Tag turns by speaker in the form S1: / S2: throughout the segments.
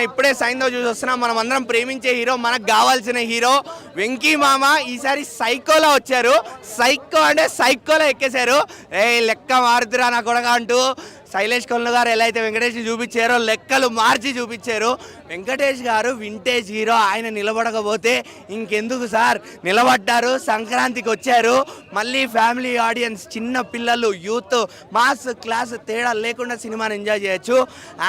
S1: ఇప్పుడే సైన్తో చూసి వస్తున్నాం. మనం అందరం ప్రేమించే హీరో, మనకు కావాల్సిన హీరో వెంకీ మామ ఈసారి సైకోలో వచ్చారు. సైకో అంటే సైకోలో ఎక్కేశారు. లెక్క మారుతురా నా కొడగా అంటూ శైలేష్ కొల్లు గారు ఎలా అయితే వెంకటేష్ చూపించారో లెక్కలు మార్చి చూపించారు. వెంకటేష్ గారు వింటేజ్ హీరో, ఆయన నిలబడకపోతే ఇంకెందుకు సార్, నిలబడ్డారు. సంక్రాంతికి వచ్చారు, మళ్ళీ ఫ్యామిలీ ఆడియన్స్, చిన్న పిల్లలు, యూత్, మాస్ క్లాస్ తేడా లేకుండా సినిమాని ఎంజాయ్ చేయొచ్చు.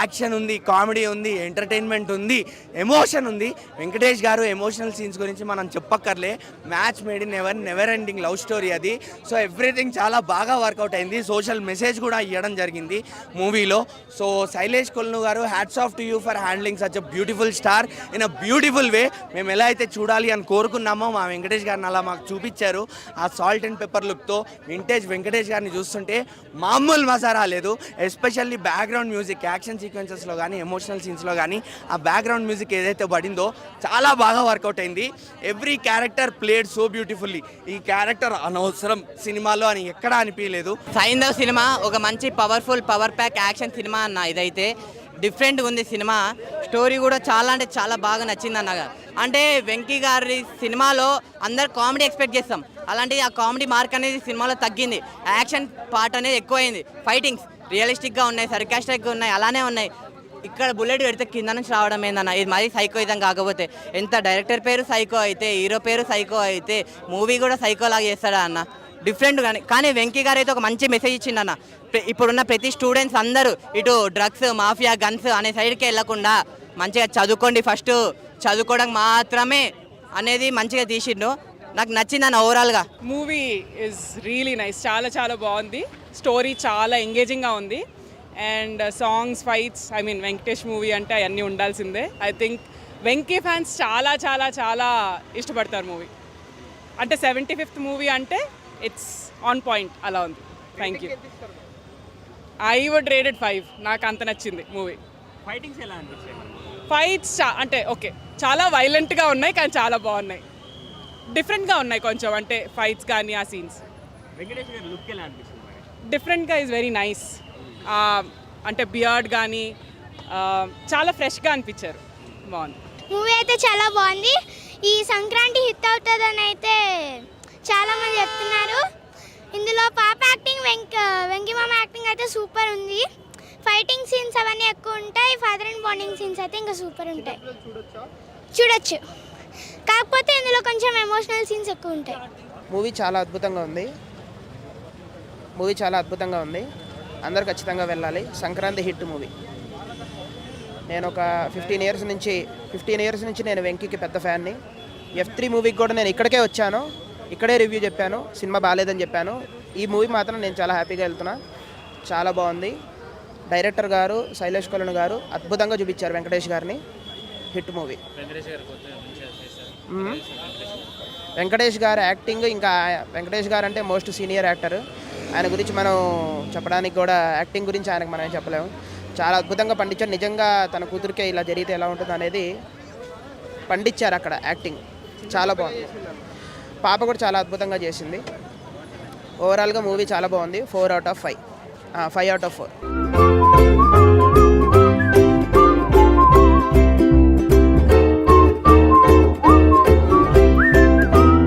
S1: యాక్షన్ ఉంది, కామెడీ ఉంది, ఎంటర్టైన్మెంట్ ఉంది, ఎమోషన్ ఉంది. వెంకటేష్ గారు ఎమోషనల్ సీన్స్ గురించి మనం చెప్పక్కర్లే. Match made in never ending love story అది. సో ఎవ్రీథింగ్ చాలా బాగా వర్కౌట్ అయింది. సోషల్ మెసేజ్ కూడా ఇవ్వడం జరిగింది మూవీలో. సో శైలేష్ కొల్లు గారు, hats off to you for handling such a beautiful star in a beautiful way. మేము ఎలా అయితే చూడాలి అని కోరుకున్నామో మా వెంకటేష్ గారిని అలా మాకు చూపించారు. ఆ సాల్ట్ అండ్ పెప్పర్ లుక్తో వింటేజ్ వెంకటేష్ గారిని చూస్తుంటే మామూలు మసారా లేదు. ఎస్పెషల్లీ బ్యాక్గ్రౌండ్ మ్యూజిక్, యాక్షన్ సీక్వెన్సెస్లో కానీ ఎమోషనల్ సీన్స్లో కానీ ఆ బ్యాక్గ్రౌండ్ మ్యూజిక్ ఏదైతే పడిందో చాలా బాగా వర్కౌట్ అయింది. Every character played so beautifully. ఈ క్యారెక్టర్ అనవసరం సినిమాలో అని ఎక్కడా అనిపించలేదు.
S2: సైంధవ్ సినిమా ఒక మంచి పవర్ ప్యాక్ యాక్షన్ సినిమా అన్న. ఇదైతే డిఫరెంట్గా ఉంది సినిమా. స్టోరీ కూడా చాలా అంటే చాలా బాగా నచ్చింది అన్న. అంటే వెంకీ గారి సినిమాలో అందరు కామెడీ ఎక్స్పెక్ట్ చేస్తాం, అలాంటి ఆ కామెడీ మార్క్ అనేది సినిమాలో తగ్గింది. యాక్షన్ పార్ట్ అనేది ఎక్కువైంది. ఫైటింగ్స్ రియలిస్టిక్గా ఉన్నాయి, సర్కాస్టిక్గా ఉన్నాయి, అలానే ఉన్నాయి. ఇక్కడ బుల్లెట్ పెడితే కింద నుంచి రావడం ఏందన్న, ఇది మరీ సైకో ఇదం. కాకపోతే ఎంత డైరెక్టర్ పేరు సైకో అయితే, హీరో పేరు సైకో అయితే, మూవీ కూడా సైకో లాగా చేస్తాడా అన్న. డిఫరెంట్ కానీ వెంకీ గారు అయితే ఒక మంచి మెసేజ్ ఇచ్చిండన్న. ఇప్పుడున్న ప్రతి స్టూడెంట్స్ అందరూ ఇటు డ్రగ్స్, మాఫియా, గన్స్ అనే సైడ్కి వెళ్ళకుండా మంచిగా చదువుకోండి, ఫస్ట్ చదువుకోవడం మాత్రమే అనేది మంచిగా తీసిండు. నాకు నచ్చిందన్న ఓవరాల్గా.
S3: మూవీ ఇస్ రియలీ నైస్, చాలా చాలా బాగుంది. స్టోరీ చాలా ఎంగేజింగ్గా ఉంది. And songs, fights, I mean Venkatesh movie అంటే అవన్నీ ఉండాల్సిందే. ఐ థింక్ వెంకీ ఫ్యాన్స్ చాలా చాలా చాలా ఇష్టపడతారు మూవీ. అంటే 75th మూవీ అంటే ఇట్స్ ఆన్ పాయింట్, అలా ఉంది. Thank you. I would rated 5. నాకు అంత నచ్చింది మూవీ.
S4: ఫైటింగ్స్ ఎలా అనిపించాయి?
S3: ఫైట్స్ అంటే ఓకే, చాలా వైలెంట్గా ఉన్నాయి కానీ చాలా బాగున్నాయి. డిఫరెంట్గా ఉన్నాయి కొంచెం, అంటే ఫైట్స్ కానీ ఆ సీన్స్.
S4: వెంకటేష్ గారి లుక్ ఎలా అనిపిస్తుంది?
S3: డిఫరెంట్గా ఈజ్ వెరీ నైస్. అంటే బియర్డ్ కానీ చాలా ఫ్రెష్గా అనిపించారు. బాగుంది
S5: మూవీ అయితే, చాలా బాగుంది. ఈ సంక్రాంతి హిట్ అవుతుందని అయితే చాలామంది చెప్తున్నారు. ఇందులో పాప యాక్టింగ్, వెంకీ మామ యాక్టింగ్ అయితే సూపర్ ఉంది. ఫైటింగ్ సీన్స్ అవన్నీ ఎక్కువ ఉంటాయి. ఫాదర్ అండ్ బాండింగ్ సీన్స్ అయితే ఇంకా సూపర్ ఉంటాయి, చూడొచ్చు. కాకపోతే ఇందులో కొంచెం ఎమోషనల్ సీన్స్ ఎక్కువ ఉంటాయి.
S6: మూవీ చాలా అద్భుతంగా ఉంది. అందరూ ఖచ్చితంగా వెళ్ళాలి. Sankranti hit movie. నేను ఒక 15 ఇయర్స్ నుంచి నేను వెంకీకి పెద్ద ఫ్యాన్ని. F3 మూవీకి కూడా నేను ఇక్కడికే వచ్చాను, ఇక్కడే రివ్యూ చెప్పాను, సినిమా బాగాలేదని చెప్పాను. ఈ మూవీ మాత్రం నేను చాలా హ్యాపీగా వెళ్తున్నా. చాలా బాగుంది. డైరెక్టర్ గారు శైలేష్ కొల్లు గారు అద్భుతంగా చూపించారు వెంకటేష్ గారిని. Hit movie. వెంకటేష్ గారు యాక్టింగ్, ఇంకా వెంకటేష్ గారు అంటే మోస్ట్ సీనియర్ యాక్టర్. ఆయన గురించి మనం చెప్పడానికి కూడా, యాక్టింగ్ గురించి ఆయనకు మనం చెప్పలేము. చాలా అద్భుతంగా పండించారు. నిజంగా తన కూతురికే ఇలా జరిగితే ఎలా ఉంటుంది అనేది పండించారు అక్కడ. యాక్టింగ్ చాలా బాగుంది. పాప కూడా చాలా అద్భుతంగా చేసింది. ఓవరాల్గా మూవీ చాలా బాగుంది. 4 out of 5. 5 out of 4.